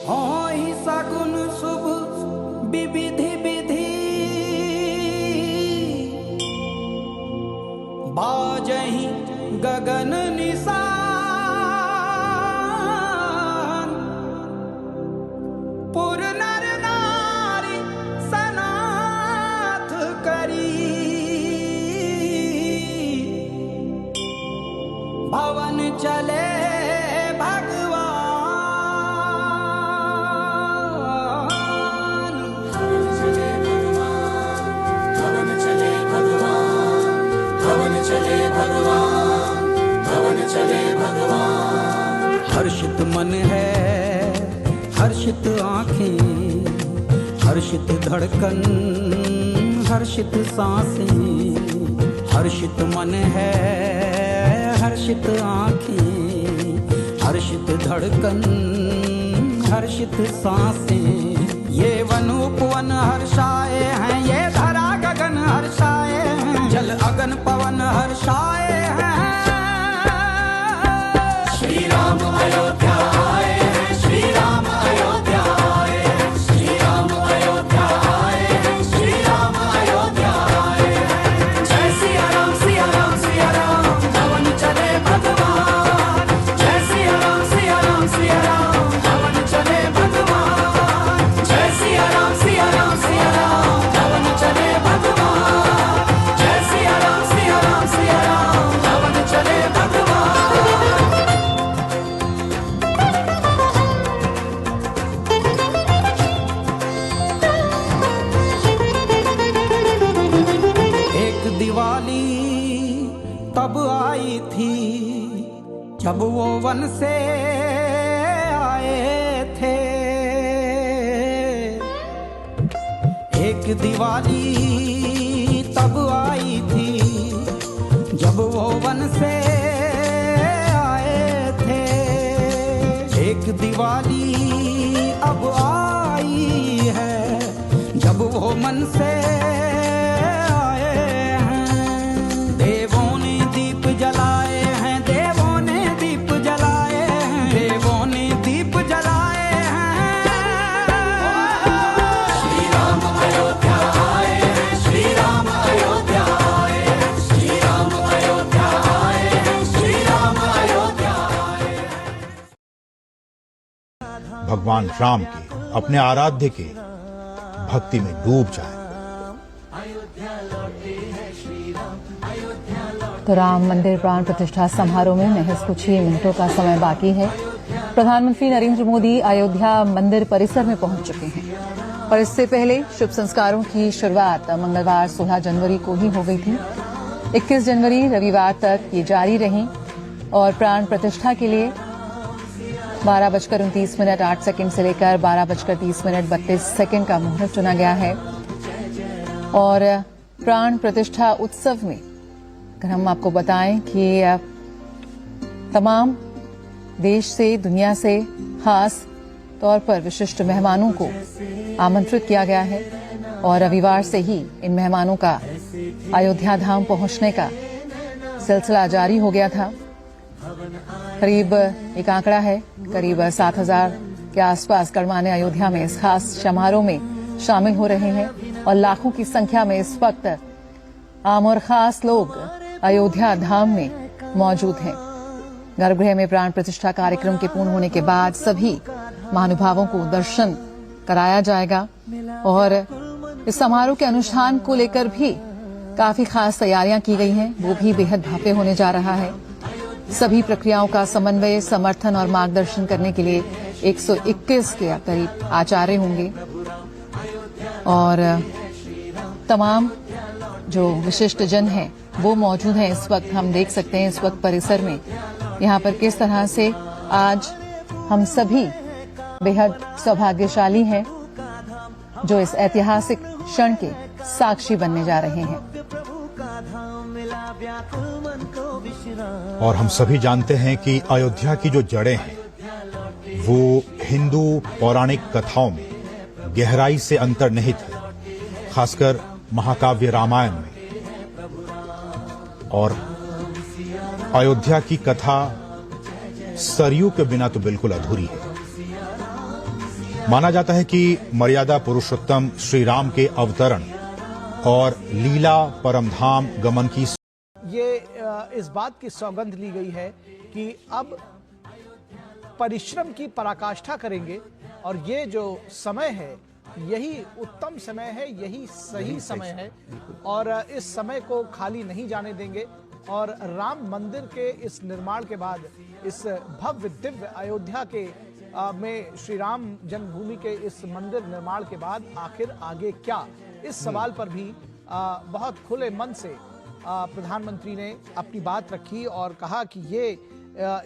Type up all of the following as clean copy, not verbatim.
होहि सगुन शुभ विविधि विधि बाजहि गगन निशान पुर नर नारी सनाथ करी भवन चले हर्षित मन है हर्षित आँखें हर्षित धड़कन हर्षित सांसें हर्षित मन है हर्षित आँखें हर्षित धड़कन हर्षित सांसें ये वन उपवन हर्षाए हैं ये धरा गगन हर्षाए हैं जल अगन पवन हर्षाए हैं श्री राम अयोध्या आए हैं श्री राम अयोध्या आए हैं श्री राम अयोध्या आए हैं श्री राम अयोध्या आए हैं जय सिया राम भवन चले भगवान जय सिया राम भवन चले भगवान जय सिया राम भवन चले भगवान जय सिया राम भवन चले भगवान। दिवाली तब आई थी जब वो वन से आए थे एक दिवाली तब आई थी जब वो वन से आए थे एक दिवाली अब आई है जब वो मन से भगवान राम के अपने आराध्य के भक्ति में डूब जाए। तो राम मंदिर प्राण प्रतिष्ठा समारोह में महज कुछ ही मिनटों का समय बाकी है। प्रधानमंत्री नरेंद्र मोदी अयोध्या मंदिर परिसर में पहुंच चुके हैं, पर इससे पहले शुभ संस्कारों की शुरुआत मंगलवार 16 जनवरी को ही हो गई थी। 21 जनवरी रविवार तक ये जारी रही और प्राण प्रतिष्ठा के लिए 12:29:08 से लेकर 12:30:32 का मुहूर्त चुना गया है। और प्राण प्रतिष्ठा उत्सव में अगर हम आपको बताएं कि तमाम देश से दुनिया से खास तौर पर विशिष्ट मेहमानों को आमंत्रित किया गया है और रविवार से ही इन मेहमानों का अयोध्या धाम पहुंचने का सिलसिला जारी हो गया था। करीब एक आंकड़ा है, करीब 7,000 के आसपास गणमान्य अयोध्या में इस खास समारोह में शामिल हो रहे हैं और लाखों की संख्या में इस वक्त आम और खास लोग अयोध्या धाम में मौजूद हैं। गर्भगृह में प्राण प्रतिष्ठा कार्यक्रम के पूर्ण होने के बाद सभी महानुभावों को दर्शन कराया जाएगा और इस समारोह के अनुष्ठान को लेकर भी काफी खास तैयारियां की गई हैं, वो भी बेहद भव्य होने जा रहा है। सभी प्रक्रियाओं का समन्वय, समर्थन और मार्गदर्शन करने के लिए 121 के करीब आचार्य होंगे और तमाम जो विशिष्ट जन हैं वो मौजूद हैं। इस वक्त हम देख सकते हैं इस वक्त परिसर में यहाँ पर किस तरह से आज हम सभी बेहद सौभाग्यशाली हैं जो इस ऐतिहासिक क्षण के साक्षी बनने जा रहे हैं। और हम सभी जानते हैं कि अयोध्या की जो जड़ें हैं वो हिंदू पौराणिक कथाओं में गहराई से अंतर्निहित है, खासकर महाकाव्य रामायण में। और अयोध्या की कथा सरयू के बिना तो बिल्कुल अधूरी है। माना जाता है कि मर्यादा पुरुषोत्तम श्री राम के अवतरण और लीला परमधाम गमन की ये इस बात की सौगंध ली गई है कि अब परिश्रम की पराकाष्ठा करेंगे और ये जो समय है यही उत्तम समय है, यही सही समय है और इस समय को खाली नहीं जाने देंगे। और राम मंदिर के इस निर्माण के बाद, इस भव्य दिव्य अयोध्या के में श्री राम जन्मभूमि के इस मंदिर निर्माण के बाद आखिर आगे क्या, इस सवाल पर भी बहुत खुले मन से प्रधानमंत्री ने अपनी बात रखी और कहा कि ये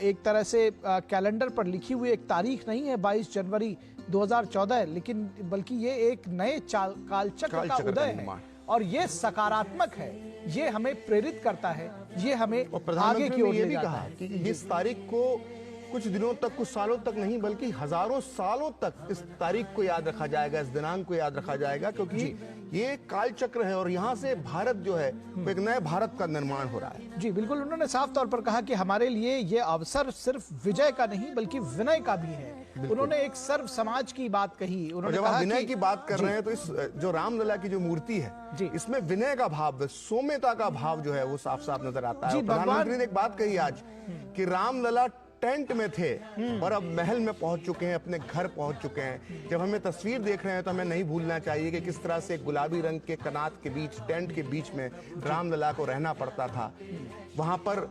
एक तरह से कैलेंडर पर लिखी हुई एक तारीख नहीं है 22 जनवरी 2014, लेकिन बल्कि ये एक नए कालचक्र का उदय है और ये सकारात्मक है, ये हमें प्रेरित करता है, ये हमें आगे की ओर ले जाता है। कि इस तारीख को कुछ दिनों तक, कुछ सालों तक नहीं बल्कि हजारों सालों तक इस तारीख को याद रखा जाएगा, इस दिनांक को याद रखा जाएगा, क्योंकि ये काल चक्र है और यहाँ से भारत जो है एक नए भारत का निर्माण हो रहा है। जी बिल्कुल, उन्होंने साफ तौर पर कहा कि हमारे लिए ये अवसर सिर्फ विजय का नहीं बल्कि विनय का भी है। उन्होंने एक सर्व समाज की बात कही। उन्होंने जब आप विनय की बात कर रहे हैं तो इस जो रामलला की जो मूर्ति है इसमें विनय का भाव, सौम्यता का भाव जो है वो साफ साफ नजर आता है। प्रधानमंत्री ने एक बात कही आज कि रामलला टेंट में थे और अब महल में पहुंच चुके हैं, अपने घर पहुंच चुके हैं। जब हमें तस्वीर देख रहे हैं तो हमें नहीं भूलना चाहिए कि किस तरह से गुलाबी रंग के कनात के बीच, टेंट के बीच में रामलला को रहना पड़ता था। वहां पर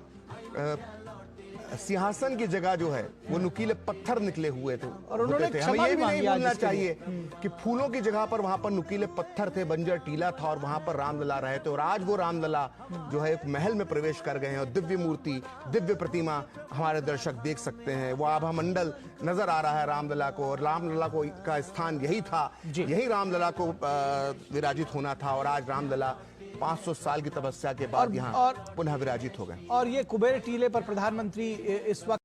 सिंहासन की जगह जो है वो नुकीले पत्थर निकले हुए थे और उन्होंने हमें ये भी नहीं भूलना चाहिए कि फूलों की जगह पर वहां पर नुकीले पत्थर थे, बंजर टीला था और वहां पर रामलला रहे थे। और आज वो रामलला जो है एक महल में प्रवेश कर गए हैं और दिव्य मूर्ति, दिव्य प्रतिमा हमारे दर्शक देख सकते हैं। वो आभा मंडल नजर आ रहा है रामलला को और रामलला को का स्थान यही था, यही रामलला को विराजित होना था और आज रामलला 500 साल की तपस्या के बाद यहाँ पुनः विराजित हो गए। और ये कुबेर टीले पर प्रधानमंत्री इस वक्त